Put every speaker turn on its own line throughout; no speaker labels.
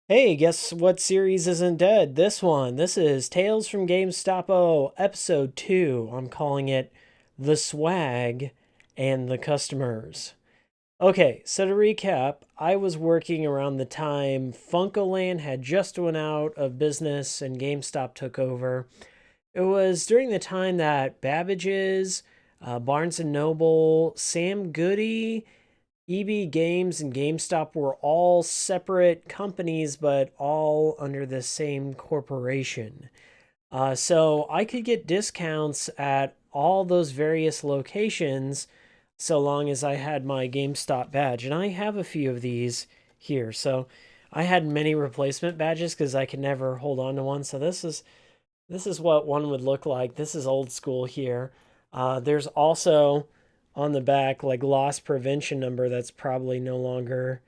Hey, guess what series isn't dead? This one. This is Tales from Gamestapo, Episode 2. I'm calling it The Swag and the Customers. Okay, so to recap, I was working around the time Funkoland had just went out of business and GameStop took over. It was during the time that Babbage's, Barnes& and Noble, Sam Goody, EB Games and GameStop were all separate companies, but all under the same corporation. So I could get discounts at all those various locations so long as I had my GameStop badge. And I have a few of these here. So I had many replacement badges because I could never hold on to one. So this is what one would look like. This is old school here. There's also on the back like loss prevention number that's probably no longer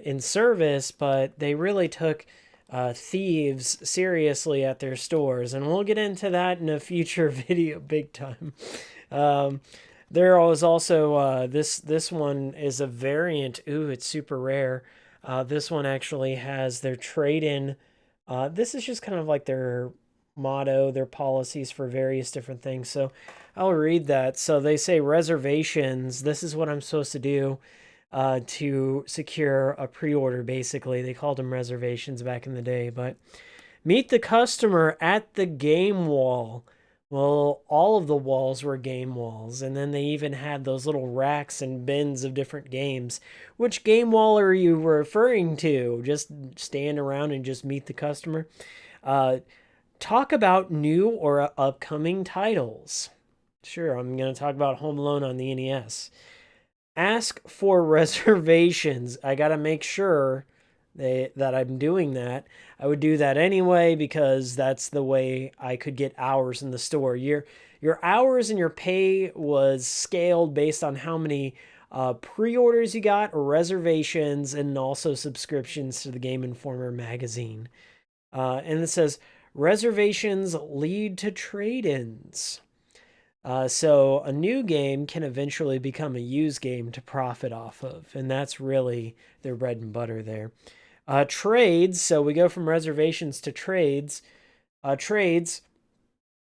in service, but they really took thieves seriously at their stores, and we'll get into that in a future video big time. Um, there was also this one is a variant. Ooh, it's super rare. This one actually has their trade-in. This is just kind of like their motto, their policies for various different things. So I'll read that. So they say reservations. This is what I'm supposed to do to secure a pre-order. Basically, they called them reservations back in the day. But meet the customer at the game wall. Well, all of the walls were game walls, and then they even had those little racks and bins of different games. Which game wall are you referring to? Just stand around and just meet the customer? Uh, Talk about new or upcoming titles. Sure, I'm going to talk about Home Alone on the NES. Ask for reservations. I got to make sure that I'm doing that. I would do that anyway because that's the way I could get hours in the store. Your hours and your pay was scaled based on how many pre-orders you got, or reservations, and also subscriptions to the Game Informer magazine. And it says reservations lead to trade-ins. So a new game can eventually become a used game to profit off of, and that's really their bread and butter there. Trades. So we go from reservations to trades. Trades.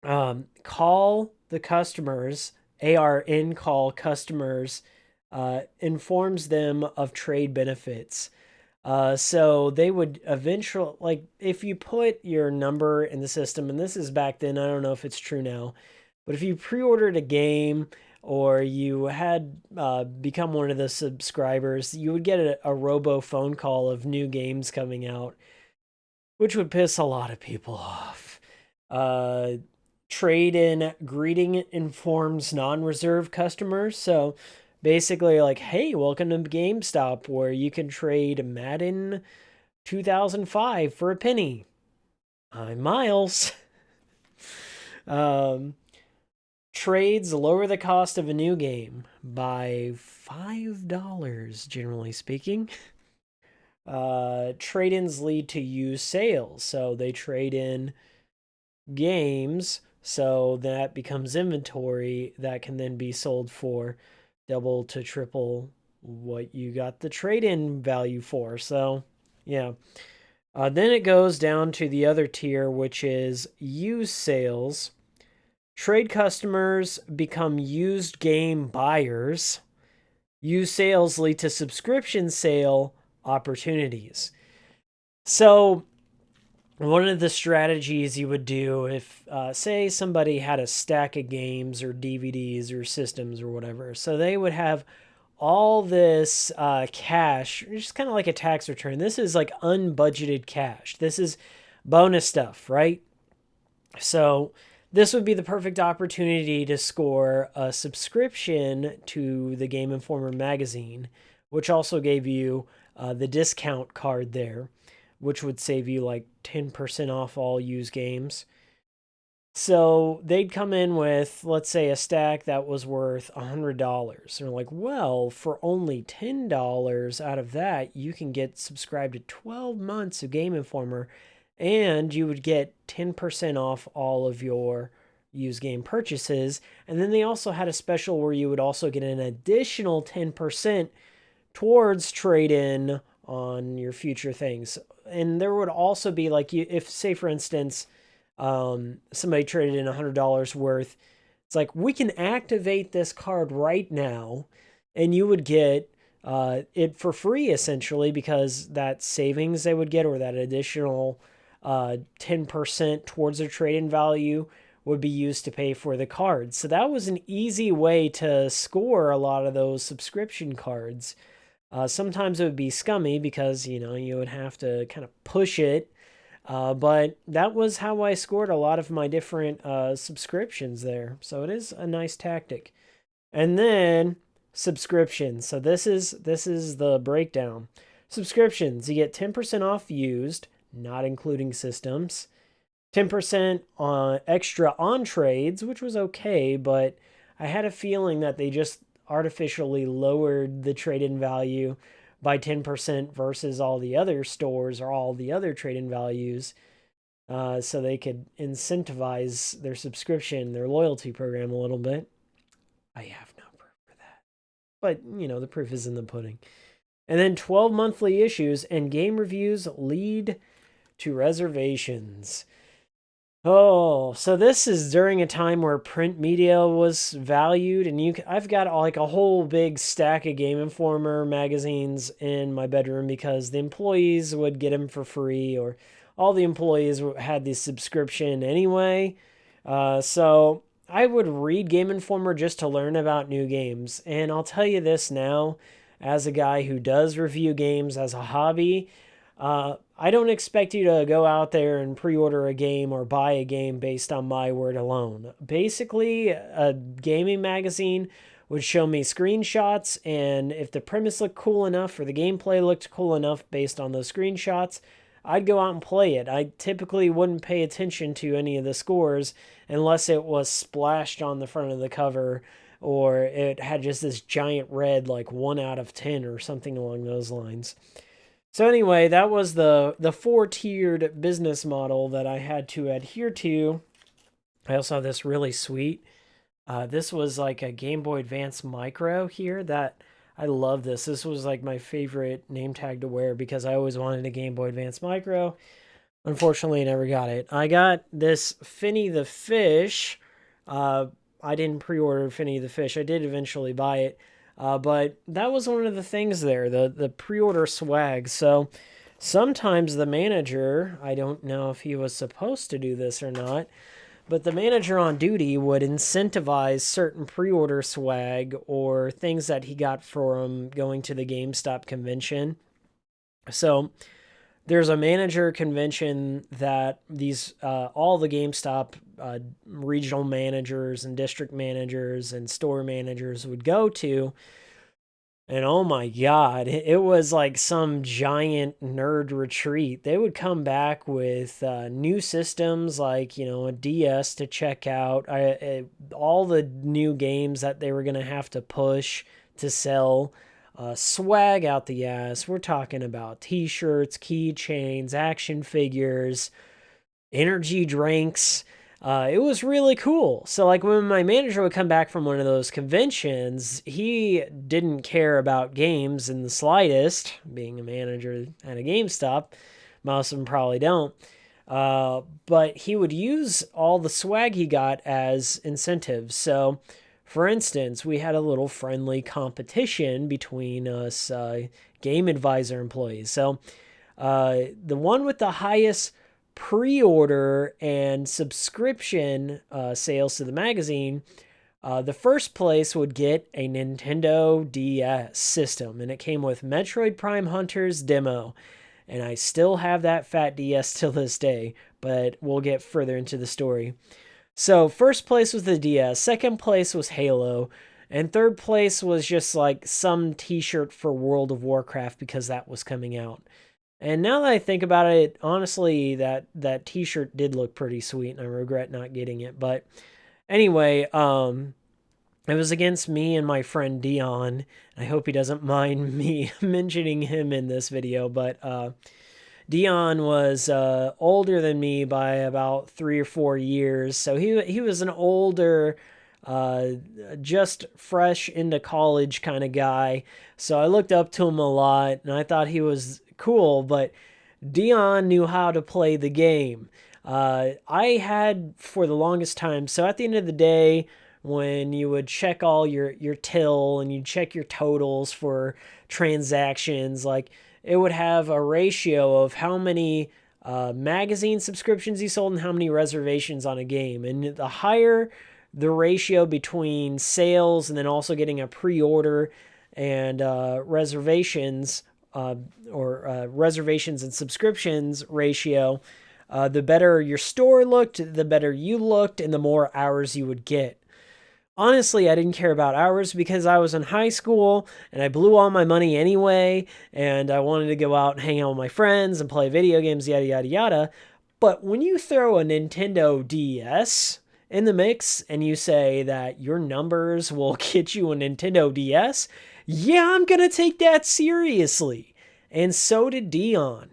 Call the customers. ARN call customers. Informs them of trade benefits. So they would eventually, like, if you put your number in the system, and this is back then, I don't know if it's true now, but if you pre ordered a game or you had become one of the subscribers, you would get a robo phone call of new games coming out, which would piss a lot of people off. Uh, Trade in greeting informs non reserve customers. So basically, like, hey, welcome to GameStop, where you can trade Madden 2005 for a penny. I'm Miles. um, Trades lower the cost of a new game by $5, generally speaking. Trade ins lead to used sales. So they trade in games, so that becomes inventory that can then be sold for double to triple what you got the trade in value for. So, yeah. Then it goes down to the other tier, which is used sales. Trade customers become used game buyers. Used sales lead to subscription sale opportunities. So, one of the strategies you would do if, say, somebody had a stack of games or DVDs or systems or whatever, so they would have all this cash, just kind of like a tax return. This is like unbudgeted cash. This is bonus stuff, right? So this would be the perfect opportunity to score a subscription to the Game Informer magazine, which also gave you the discount card there, which would save you like 10% off all used games. So they'd come in with, let's say, a stack that was worth $100. They're like, well, for only $10 out of that, you can get subscribed to 12 months of Game Informer, and you would get 10% off all of your used game purchases. And then they also had a special where you would also get an additional 10% towards trade in on your future things. and there would also be like, if say for instance, somebody traded in $100 worth, it's like, we can activate this card right now, and you would get it for free essentially, because that savings they would get, or that additional 10% towards their trade-in value, would be used to pay for the cards. So that was an easy way to score a lot of those subscription cards. Sometimes it would be scummy because, you would have to kind of push it. But that was how I scored a lot of my different subscriptions there. So it is a nice tactic. And then subscriptions. So this is the breakdown. Subscriptions, you get 10% off used, not including systems. 10% on extra on trades, which was okay, but I had a feeling that they just artificially lowered the trade-in value by 10% versus all the other stores or all the other trade-in values, so they could incentivize their subscription, their loyalty program a little bit. I have no proof for that. But, the proof is in the pudding. And then 12 monthly issues, and game reviews lead to reservations. Oh, so this is during a time where print media was valued, and I've got like a whole big stack of Game Informer magazines in my bedroom because the employees would get them for free, or all the employees had the subscription anyway. So I would read Game Informer just to learn about new games. And I'll tell you this now, as a guy who does review games as a hobby, I don't expect you to go out there and pre-order a game or buy a game based on my word alone. Basically, a gaming magazine would show me screenshots, and if the premise looked cool enough or the gameplay looked cool enough based on those screenshots, I'd go out and play it. I typically wouldn't pay attention to any of the scores unless it was splashed on the front of the cover, or it had just this giant red, like 1 out of 10 or something along those lines. So anyway, that was the 4-tiered business model that I had to adhere to. I also have this really sweet. This was like a Game Boy Advance Micro here that I love this. This was like my favorite name tag to wear because I always wanted a Game Boy Advance Micro. Unfortunately, I never got it. I got this Finny the Fish. I didn't pre-order Finny the Fish. I did eventually buy it. But that was one of the things there, the pre-order swag. So sometimes the manager, I don't know if he was supposed to do this or not, but the manager on duty would incentivize certain pre-order swag or things that he got from going to the GameStop convention. So there's a manager convention that these all the GameStop regional managers and district managers and store managers would go to. And oh my God, it was like some giant nerd retreat. They would come back with new systems like, a DS to check out, all the new games that they were going to have to push to sell. Swag out the ass. We're talking about t-shirts, keychains, action figures, energy drinks. It was really cool. So like when my manager would come back from one of those conventions, he didn't care about games in the slightest, being a manager at a GameStop. Most of them probably don't. But he would use all the swag he got as incentives. So for instance, we had a little friendly competition between us Game Advisor employees. So the one with the highest pre-order and subscription sales to the magazine, the first place would get a Nintendo DS system, and it came with Metroid Prime Hunters demo. And I still have that fat DS till this day, but we'll get further into the story. So first place was the DS, second place was Halo, and third place was just like some t-shirt for World of Warcraft because that was coming out. And now that I think about it, honestly, that t-shirt did look pretty sweet, and I regret not getting it. But anyway, it was against me and my friend Dion. I hope he doesn't mind me mentioning him in this video, but Dion was older than me by about 3 or 4 years. So he was an older, just fresh into college kind of guy. So I looked up to him a lot, and I thought he was cool, but Dion knew how to play the game. I had for the longest time. So at the end of the day, when you would check all your till and you check your totals for transactions, like it would have a ratio of how many magazine subscriptions you sold and how many reservations on a game. And the higher the ratio between sales and then also getting a pre-order and reservations or reservations and subscriptions ratio, the better your store looked, the better you looked, and the more hours you would get. Honestly, I didn't care about hours because I was in high school and I blew all my money anyway, and I wanted to go out and hang out with my friends and play video games, yada, yada, yada. But when you throw a Nintendo DS in the mix and you say that your numbers will get you a Nintendo DS, yeah, I'm going to take that seriously. And so did Dion.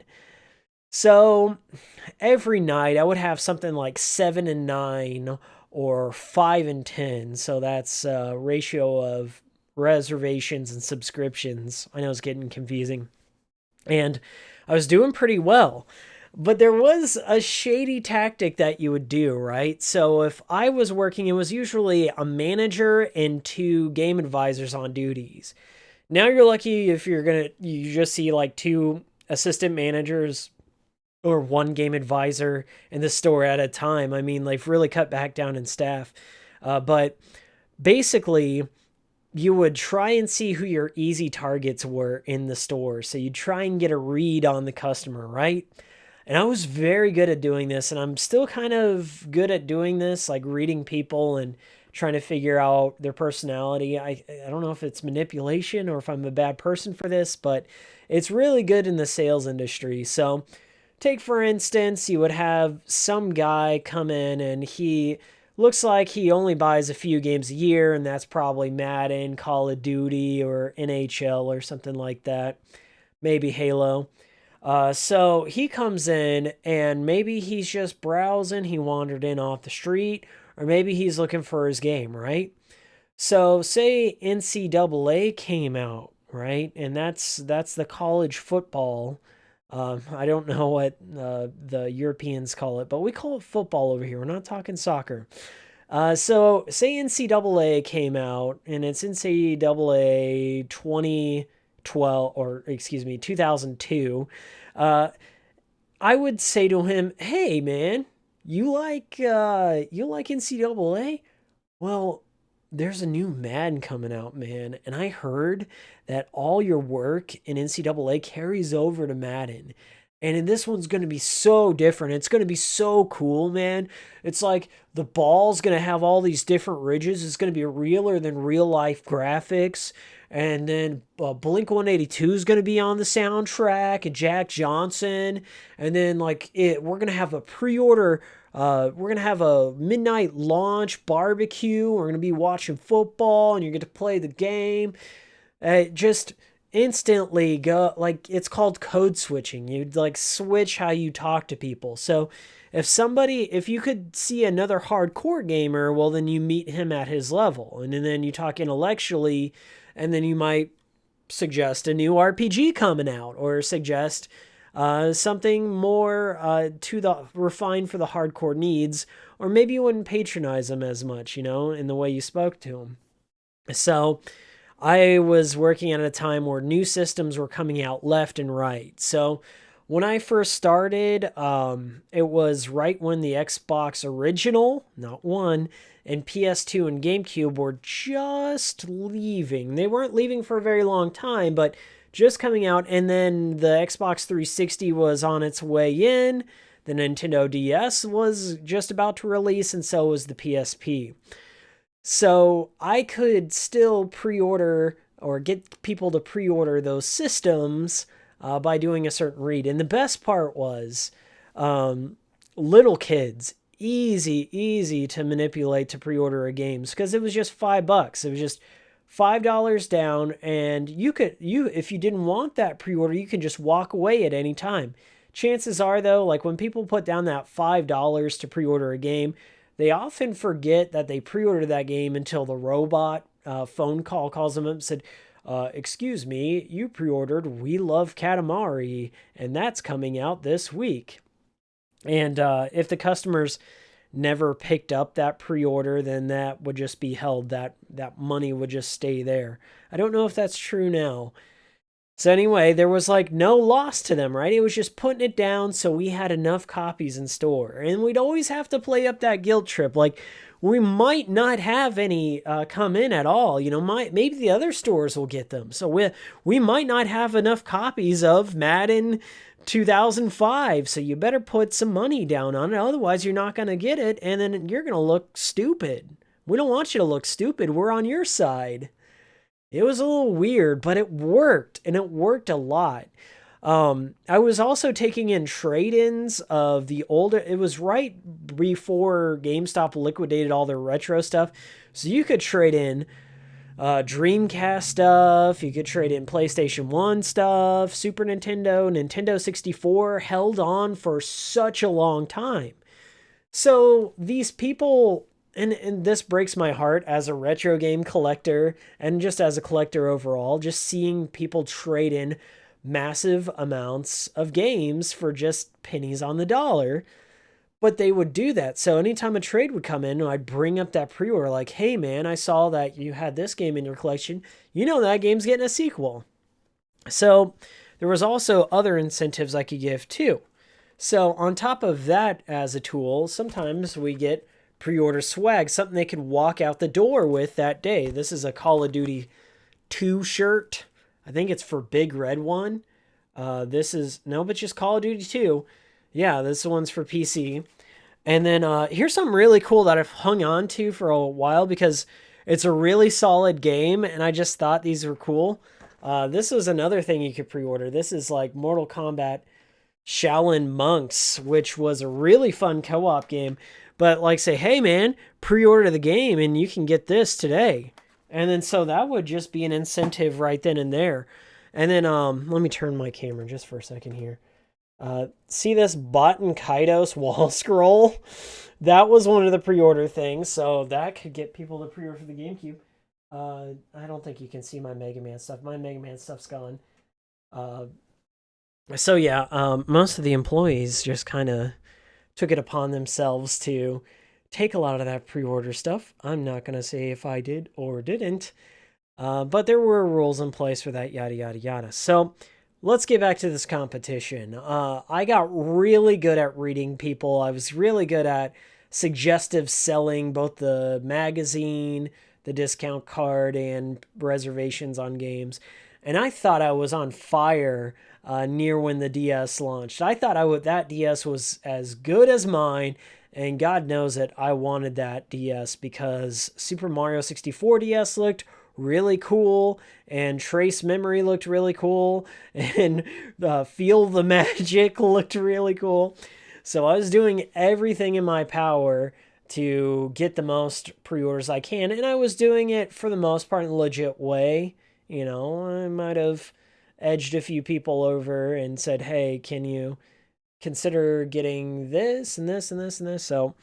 So every night I would have something like 7 and 9 or 5 and 10. So that's a ratio of reservations and subscriptions. I know it's getting confusing. And I was doing pretty well. But there was a shady tactic that you would do, right? So if I was working, it was usually a manager and 2 game advisors on duties. Now you're lucky if you just see like 2 assistant managers or 1 game advisor in the store at a time. I mean, they've really cut back down in staff. But basically, you would try and see who your easy targets were in the store. So you'd try and get a read on the customer, right? And I was very good at doing this, and I'm still kind of good at doing this, like reading people and trying to figure out their personality. I don't know if it's manipulation or if I'm a bad person for this, but it's really good in the sales industry. So take, for instance, you would have some guy come in and he looks like he only buys a few games a year, and that's probably Madden, Call of Duty, or NHL or something like that. Maybe Halo. So he comes in and maybe he's just browsing. He wandered in off the street, or maybe he's looking for his game, right? So say NCAA came out, right? And that's the college football. I don't know what the Europeans call it, but we call it football over here. We're not talking soccer. So say NCAA came out and it's NCAA 2012 or excuse me 2002. Uh, I would say to him, "Hey man, you like NCAA? Well, there's a new Madden coming out, man, and I heard that all your work in NCAA carries over to Madden. And in this one's going to be so different. It's going to be so cool, man. It's like the ball's going to have all these different ridges. It's going to be realer than real life graphics. And then Blink 182 is going to be on the soundtrack and Jack Johnson. And then we're going to have a pre-order. We're going to have a midnight launch barbecue. We're going to be watching football and you get to play the game. Just instantly go, like, it's called code switching. You'd like switch how you talk to people. So if you could see another hardcore gamer, well, then you meet him at his level. And then you talk intellectually, and then you might suggest a new RPG coming out or suggest something more to the refined for the hardcore needs, or maybe you wouldn't patronize them as much, in the way you spoke to them. So I was working at a time where new systems were coming out left and right. So when I first started, it was right when the Xbox original, not one, and PS2 and Gamecube were just leaving. They weren't leaving for a very long time, but just coming out. And then the Xbox 360 was on its way in. The Nintendo DS was just about to release, and so was the PSP. So I could still pre-order or get people to pre-order those systems by doing a certain read. And the best part was little kids, easy to manipulate to pre-order a games because it was just $5. It was just $5 down, and if you didn't want that pre-order, you can just walk away at any time. Chances are, though, like when people put down that $5 to pre-order a game, they often forget that they pre-ordered that game until the robot phone call calls them up and said, excuse me, you pre-ordered We Love Katamari, and that's coming out this week. And if the customers never picked up that pre-order, then that would just be held. That money would just stay there. I don't know if that's true now. So anyway, there was like no loss to them, right? It was just putting it down so we had enough copies in store. And we'd always have to play up that guilt trip. Like, we might not have any come in at all. Maybe the other stores will get them. So we might not have enough copies of Madden 2005. So you better put some money down on it. Otherwise, you're not going to get it. And then you're going to look stupid. We don't want you to look stupid. We're on your side. It was a little weird, but it worked, and it worked a lot. I was also taking in trade-ins of the older. It was right before GameStop liquidated all their retro stuff, so you could trade in Dreamcast stuff. You could trade in PlayStation 1 stuff, Super Nintendo, Nintendo 64. Held on for such a long time. So these people. And this breaks my heart as a retro game collector and just as a collector overall, just seeing people trade in massive amounts of games for just pennies on the dollar. But they would do that. So anytime a trade would come in, I'd bring up that pre-order like, hey man, I saw that you had this game in your collection. You know that game's getting a sequel. So there was also other incentives I could give too. So on top of that as a tool, sometimes we get pre-order swag, something they could walk out the door with that day. This is a Call of Duty 2 shirt. I think it's for Big Red One. This is, no, but just Call of Duty 2. Yeah, this one's for PC. And then here's something really cool that I've hung on to for a while because it's a really solid game, and I just thought these were cool. This was another thing you could pre-order. This is like Mortal Kombat Shaolin Monks, which was a really fun co-op game. But like say, hey man, pre-order the game and you can get this today. And then so that would just be an incentive right then and there. And then let me turn my camera just for a second here. See this Baten Kaidos wall scroll? That was one of the pre-order things. So that could get people to pre-order for the GameCube. I don't think you can see my Mega Man stuff. My Mega Man stuff's gone. So yeah, most of the employees just kind of took it upon themselves to take a lot of that pre-order stuff. I'm not going to say if I did or didn't, but there were rules in place for that, yada, yada, yada. So let's get back to this competition. I got really good at reading people. I was really good at suggestive selling, both the magazine, the discount card, and reservations on games. And I thought I was on fire near when the DS launched. I thought that DS was as good as mine, and God knows it, I wanted that DS because Super Mario 64 DS looked really cool, and Trace Memory looked really cool, and Feel the Magic looked really cool. So I was doing everything in my power to get the most pre-orders I can, and I was doing it for the most part in a legit way. I might have edged a few people over and said, hey, can you consider getting this and this and this and this? So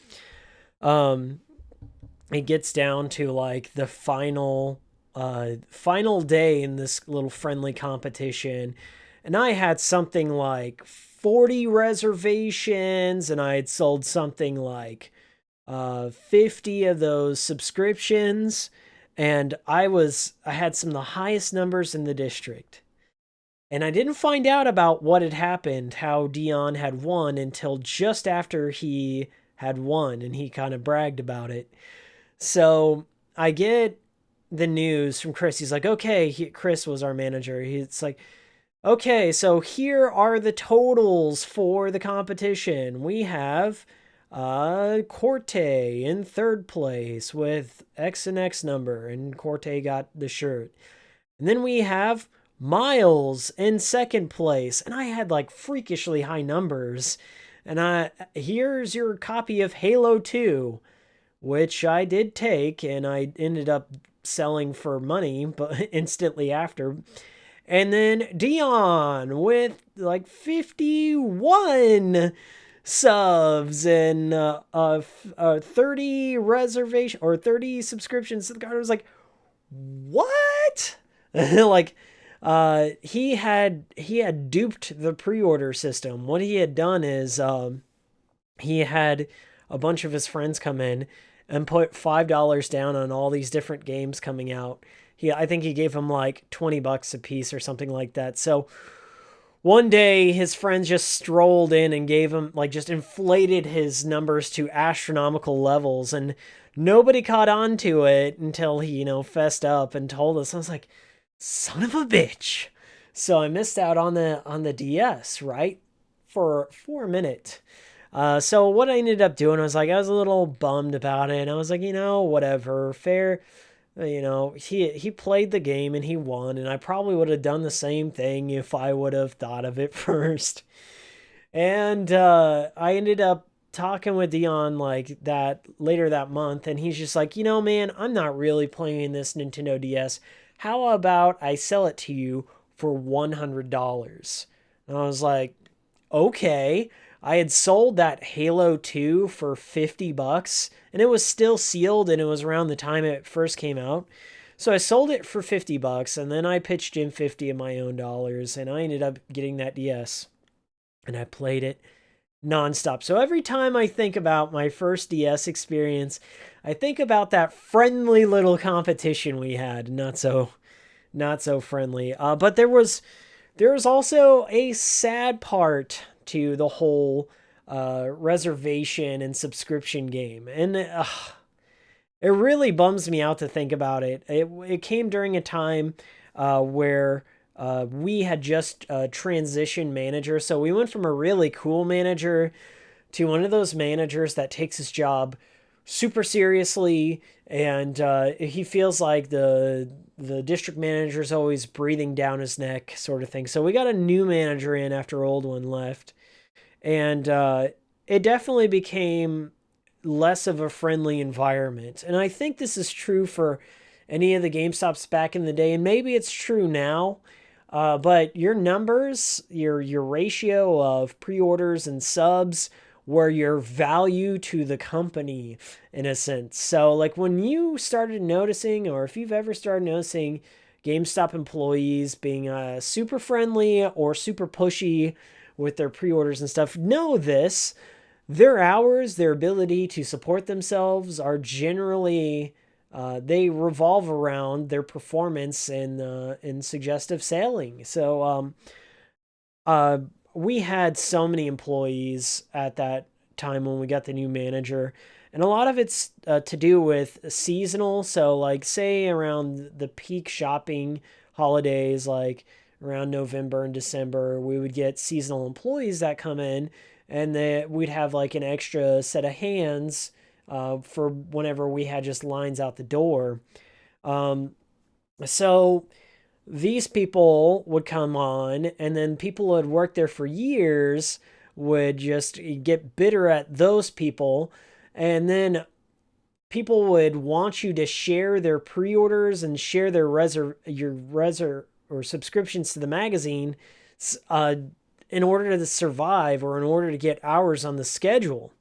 it gets down to like the final day in this little friendly competition, and I had something like 40 reservations, and I had sold something like 50 of those subscriptions, and I had some of the highest numbers in the district. And I didn't find out about what had happened, how Dion had won, until just after he had won, and he kind of bragged about it. So I get the news from Chris. He's like, okay, Chris was our manager. He's like, okay, so here are the totals for the competition. We have Corte in third place with X and X number, and Corte got the shirt. And then we have Miles in second place, and I had like freakishly high numbers. And here's your copy of Halo 2, which I did take, and I ended up selling for money, but instantly after. And then Dion with like 51 subs and 30 reservation or 30 subscriptions to the card. I was like, what? Like, he had duped the pre-order system. What he had done is he had a bunch of his friends come in and put $5 down on all these different games coming out. I think he gave them like $20 a piece or something like that. So one day his friends just strolled in and gave him, like, just inflated his numbers to astronomical levels, and nobody caught on to it until he, fessed up and told us. I was like, son of a bitch. So I missed out on the DS, right? For a minute. So what I ended up doing was, like, I was a little bummed about it. I was like, whatever, fair. He played the game and he won, and I probably would have done the same thing if I would have thought of it first. And I ended up talking with Dion like that later that month, and he's just like, man, I'm not really playing this Nintendo DS. How about I sell it to you for $100? And I was like, okay. I had sold that Halo 2 for $50, and it was still sealed, and it was around the time it first came out. So I sold it for $50, and then I pitched in 50 of my own dollars, and I ended up getting that DS, and I played it nonstop. So every time I think about my first DS experience, I think about that friendly little competition we had. Not so friendly. But there was also a sad part to the whole reservation and subscription game, and it really bums me out to think about it. It came during a time where we had just transitioned manager, so we went from a really cool manager to one of those managers that takes his job super seriously, and he feels like the district manager is always breathing down his neck, sort of thing. So we got a new manager in after old one left, and it definitely became less of a friendly environment. And I think this is true for any of the GameStops back in the day, and maybe it's true now. But your numbers, your ratio of pre-orders and subs were your value to the company, in a sense. So, like, when you started noticing, or if you've ever started noticing GameStop employees being super friendly or super pushy with their pre-orders and stuff, know this: their hours, their ability to support themselves are generally they revolve around their performance in suggestive selling. So uh, we had so many employees at that time when we got the new manager, and a lot of it's to do with seasonal. So, like, say around the peak shopping holidays, like around November and December, we would get seasonal employees that come in, and we'd have like an extra set of hands for whenever we had just lines out the door. Um, so these people would come on, and then people who had worked there for years would just get bitter at those people, and then people would want you to share their pre-orders and share their reser or subscriptions to the magazine uh, in order to survive, or in order to get hours on the schedule.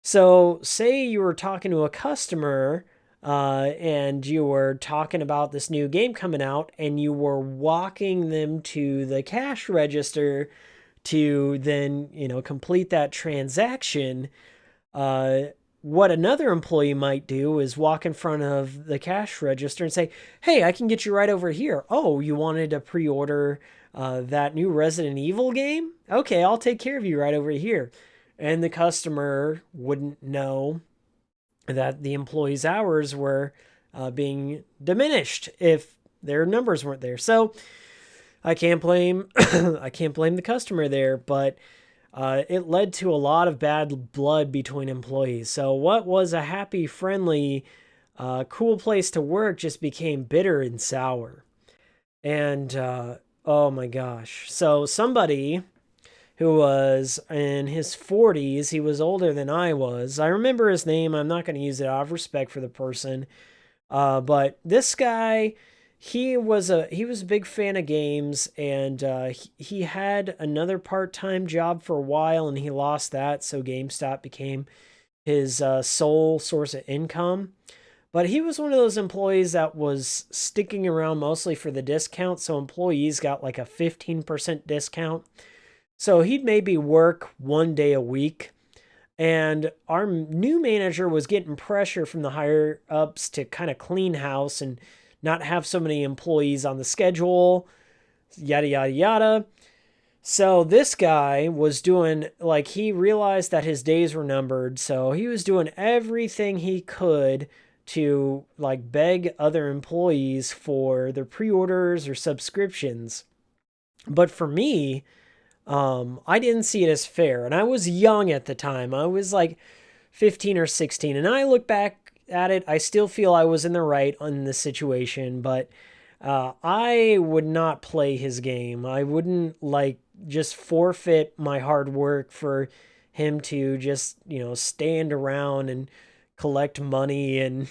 So, say you were talking to a customer and you were talking about this new game coming out, and you were walking them to the cash register to then, complete that transaction. Uh, what another employee might do is walk in front of the cash register and say, "Hey, I can get you right over here. Oh, you wanted to pre order that new Resident Evil game? Okay, I'll take care of you right over here." And the customer wouldn't know that the employee's hours were being diminished if their numbers weren't there. So I can't blame I can't blame the customer there, but it led to a lot of bad blood between employees. So what was a happy, friendly, cool place to work just became bitter and sour. And oh my gosh. So somebody who was in his 40s, he was older than I was. I remember his name. I'm not going to use it out of respect for the person. But this guy, he was a big fan of games, and he had another part-time job for a while, and he lost that, so GameStop became his sole source of income. But he was one of those employees that was sticking around mostly for the discount. So employees got like a 15% discount. So he'd maybe work 1 day a week. And our new manager was getting pressure from the higher ups to kind of clean house and not have so many employees on the schedule, yada, yada, yada. So this guy was doing, like, he realized that his days were numbered. So he was doing everything he could to, like, beg other employees for their pre orders or subscriptions. But for me, I didn't see it as fair. And I was young at the time. I was like 15 or 16. And I look back at it, I still feel I was in the right on this situation. But I would not play his game. I wouldn't like just forfeit my hard work for him to just, stand around and collect money and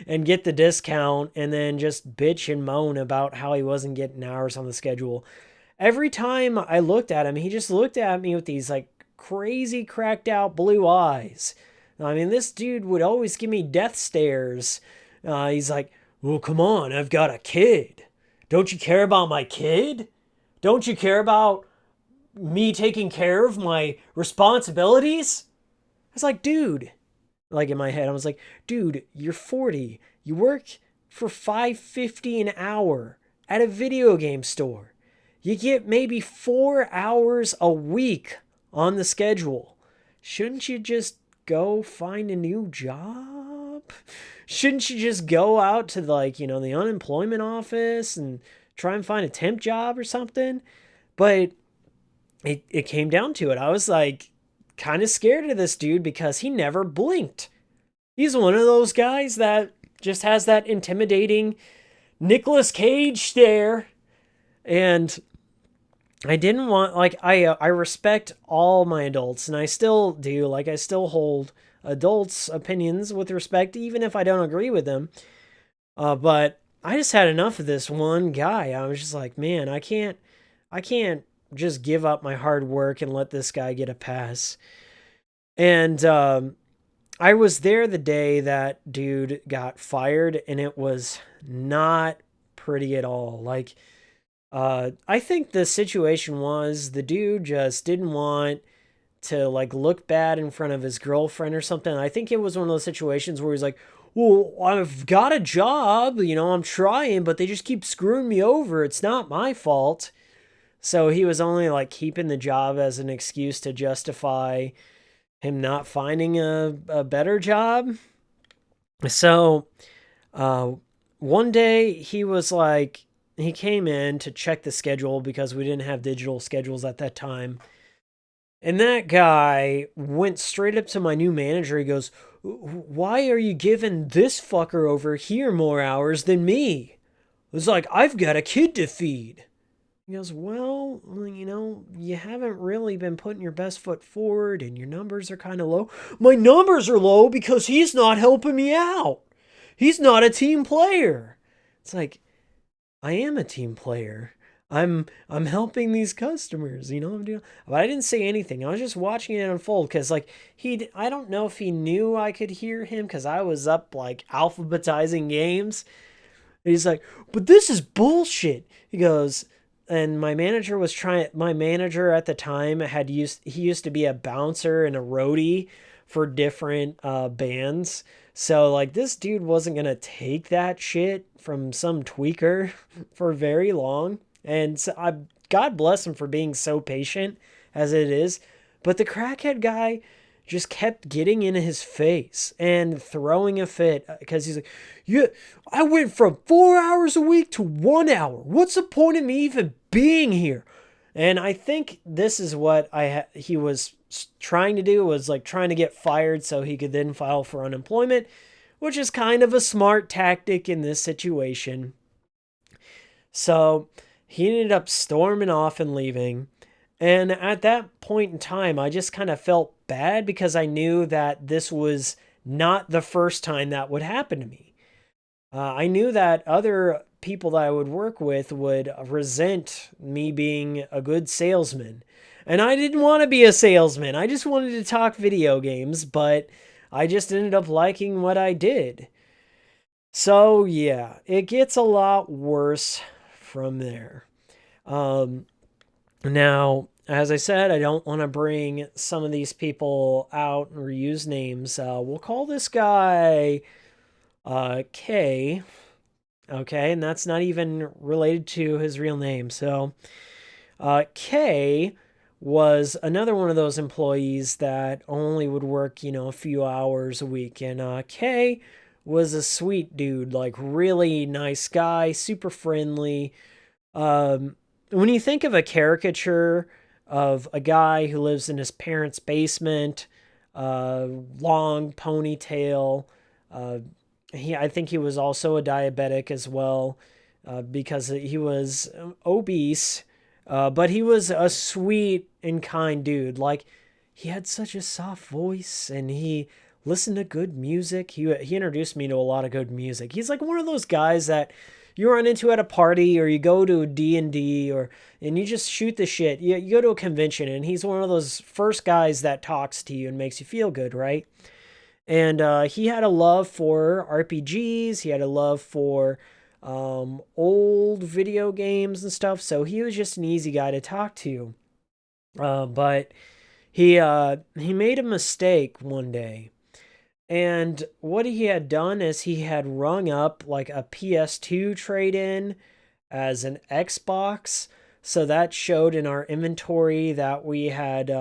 and get the discount and then just bitch and moan about how he wasn't getting hours on the schedule. Every time I looked at him, he just looked at me with these like crazy cracked out blue eyes. I mean, this dude would always give me death stares. He's like, "Well, come on, I've got a kid. Don't you care about my kid? Don't you care about me taking care of my responsibilities?" I was like, dude, like in my head, I was like, dude, you're 40. You work for $5.50 an hour at a video game store. You get maybe 4 hours a week on the schedule. Shouldn't you just go find a new job? Shouldn't you just go out to the unemployment office and try and find a temp job or something? But it came down to it. I was like kind of scared of this dude because he never blinked. He's one of those guys that just has that intimidating Nicolas Cage stare. And I didn't want, like, I respect all my adults, and I still do. Like, I still hold adults' opinions with respect, even if I don't agree with them. But I just had enough of this one guy. I was just like, man, I can't just give up my hard work and let this guy get a pass. And I was there the day that dude got fired, and it was not pretty at all. Like, I think the situation was the dude just didn't want to like look bad in front of his girlfriend or something. I think it was one of those situations where he's like, "Well, I've got a job, I'm trying, but they just keep screwing me over. It's not my fault." So he was only like keeping the job as an excuse to justify him not finding a better job. So, one day he came in to check the schedule because we didn't have digital schedules at that time. And that guy went straight up to my new manager. He goes, "Why are you giving this fucker over here more hours than me?" I was like, "I've got a kid to feed." He goes, "Well, you haven't really been putting your best foot forward and your numbers are kind of low." "My numbers are low because he's not helping me out. He's not a team player." It's like, I am a team player. I'm helping these customers, I'm doing, but I didn't say anything. I was just watching it unfold because I don't know if he knew I could hear him because I was up like alphabetizing games. And he's like, "But this is bullshit." He goes, and my manager at the time he used to be a bouncer and a roadie for different bands. So like this dude wasn't going to take that shit from some tweaker for very long. And so God bless him for being so patient as it is. But the crackhead guy just kept getting in his face and throwing a fit because he's like, "Yeah, I went from 4 hours a week to 1 hour. What's the point of me even being here?" And I think this is what he was trying to do, was like trying to get fired so he could then file for unemployment, which is kind of a smart tactic in this situation. So he ended up storming off and leaving. And at that point in time, I just kind of felt bad because I knew that this was not the first time that would happen to me. I knew that other people that I would work with would resent me being a good salesman. And I didn't want to be a salesman. I just wanted to talk video games, but I just ended up liking what I did. So yeah, it gets a lot worse from there. Um, Now, as I said, I don't want to bring some of these people out or use names. We'll call this guy K. Okay, and that's not even related to his real name. So, K was another one of those employees that only would work, a few hours a week. And K was a sweet dude, like really nice guy, super friendly. When you think of a caricature of a guy who lives in his parents' basement, long ponytail, uh, I think he was also a diabetic as well, because he was obese, but he was a sweet and kind dude. Like, he had such a soft voice, and he listened to good music. He introduced me to a lot of good music. He's like one of those guys that you run into at a party, or you go to a D&D, and you just shoot the shit. You go to a convention, and he's one of those first guys that talks to you and makes you feel good, right? And he had a love for RPGs. He had a love for old video games and stuff. So he was just an easy guy to talk to. But he made a mistake one day. And what he had done is he had rung up like a PS2 trade in as an Xbox. So that showed in our inventory that we had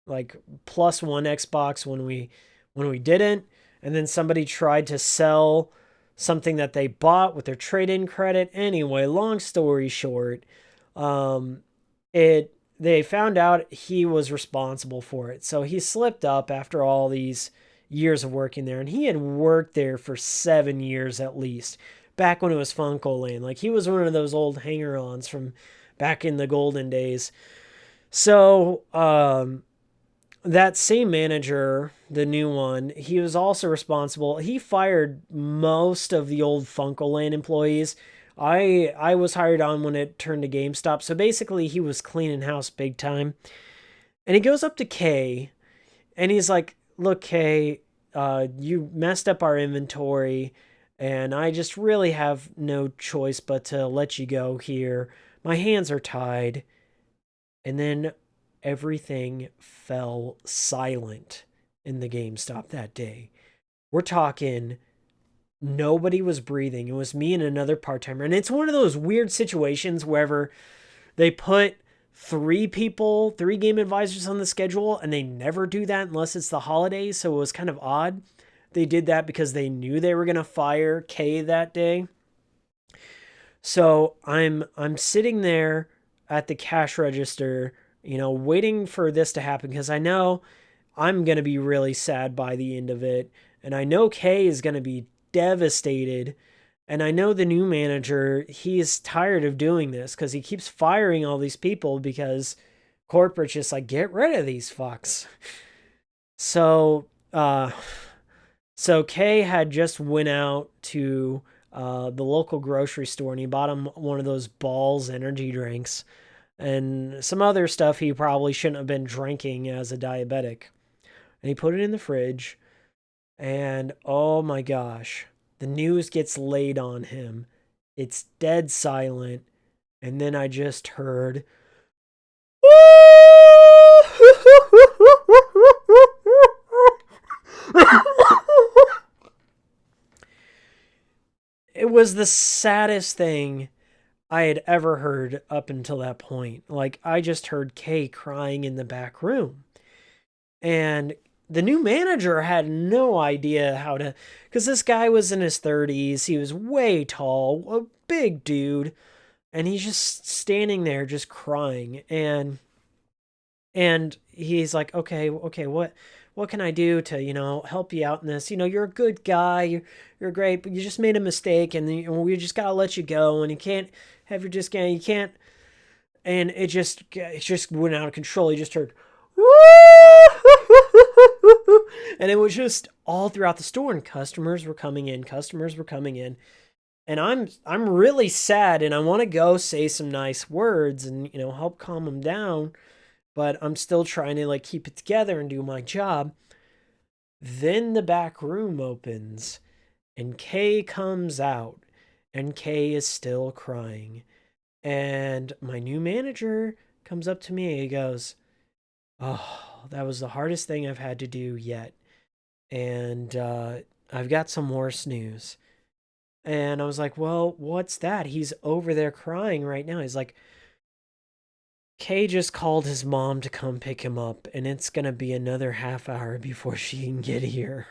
like plus one Xbox when we didn't. And then somebody tried to sell something that they bought with their trade-in credit. Anyway, long story short, um, it they found out he was responsible for it. So he slipped up after all these years of working there, and he had worked there for 7 years at least. Back when it was Funko Land, like he was one of those old hanger-ons from back in the golden days. So that same manager, the new one, he was also responsible. He fired most of the old Funkoland employees. I was hired on when it turned to GameStop. So basically he was cleaning house big time. And he goes up to Kay and he's like, "Look, Kay, you messed up our inventory and I just really have no choice but to let you go here. My hands are tied." And then everything fell silent in the GameStop that day. We're talking nobody was breathing. It was me and another part-timer. And it's one of those weird situations wherever they put three game advisors on the schedule and they never do that unless it's the holidays. So it was kind of odd. They did that because they knew they were going to fire Kay that day. So I'm sitting there at the cash register, waiting for this to happen because I know I'm going to be really sad by the end of it. And I know Kay is going to be devastated. And I know the new manager, he's tired of doing this because he keeps firing all these people because corporate's just like, get rid of these fucks. So, so Kay had just went out to the local grocery store and he bought him one of those Balls energy drinks and some other stuff he probably shouldn't have been drinking as a diabetic. And he put it in the fridge. And oh my gosh, the news gets laid on him. It's dead silent. And then I just heard. It was the saddest thing I had ever heard up until that point. Like, I just heard Kay crying in the back room. And the new manager had no idea how to, because this guy was in his 30s. He was way tall, a big dude, and he's just standing there just crying. And he's like, okay, what can I do to, help you out in this? You're a good guy, you're great, but you just made a mistake, and we just gotta let you go, and you can't have your discount, you can't. And it just went out of control. You just heard, and it was just all throughout the store, and customers were coming in, and I'm really sad, and I want to go say some nice words and help calm them down, but I'm still trying to like keep it together and do my job. Then the back room opens And Kay comes out, and Kay is still crying. And my new manager comes up to me. He goes, "Oh, that was the hardest thing I've had to do yet. And I've got some worse news." And I was like, "Well, what's that?" He's over there crying right now. He's like, "Kay just called his mom to come pick him up, and it's going to be another half hour before she can get here."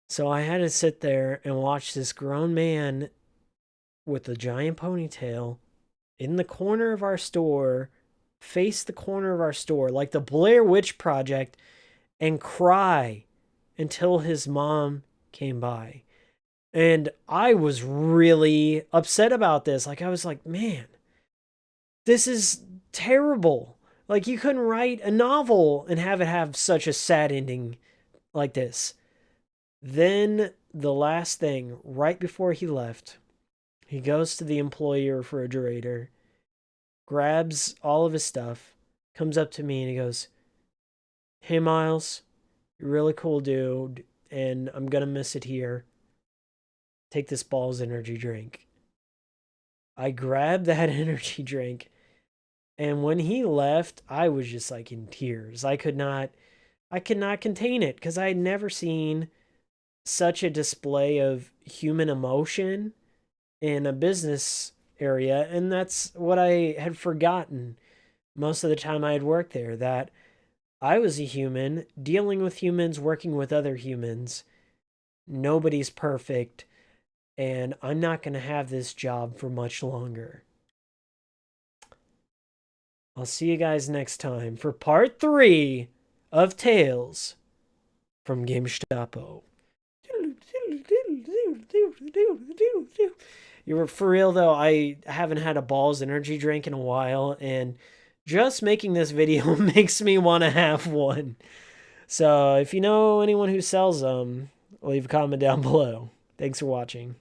So I had to sit there and watch this grown man with a giant ponytail in the corner of our store, face the corner of our store, like the Blair Witch Project, and cry until his mom came by. And I was really upset about this. Like, I was like, man, this is terrible. Like, you couldn't write a novel and have it have such a sad ending like this. Then, the last thing, right before he left, he goes to the employee refrigerator, grabs all of his stuff, comes up to me, and he goes, "Hey, Miles, you're a really cool dude, and I'm gonna miss it here. Take this Balls energy drink." I grabbed that energy drink, and when he left, I was just like in tears. I could not contain it because I had never seen such a display of human emotion in a business area, and that's what I had forgotten most of the time I had worked there, that I was a human dealing with humans, working with other humans. Nobody's perfect, and I'm not going to have this job for much longer. I'll see you guys next time for part 3 of Tales from Gamestapo. You were for real though, I haven't had a Balls energy drink in a while, and just making this video makes me want to have one. So if you know anyone who sells them, leave a comment down below. Thanks for watching.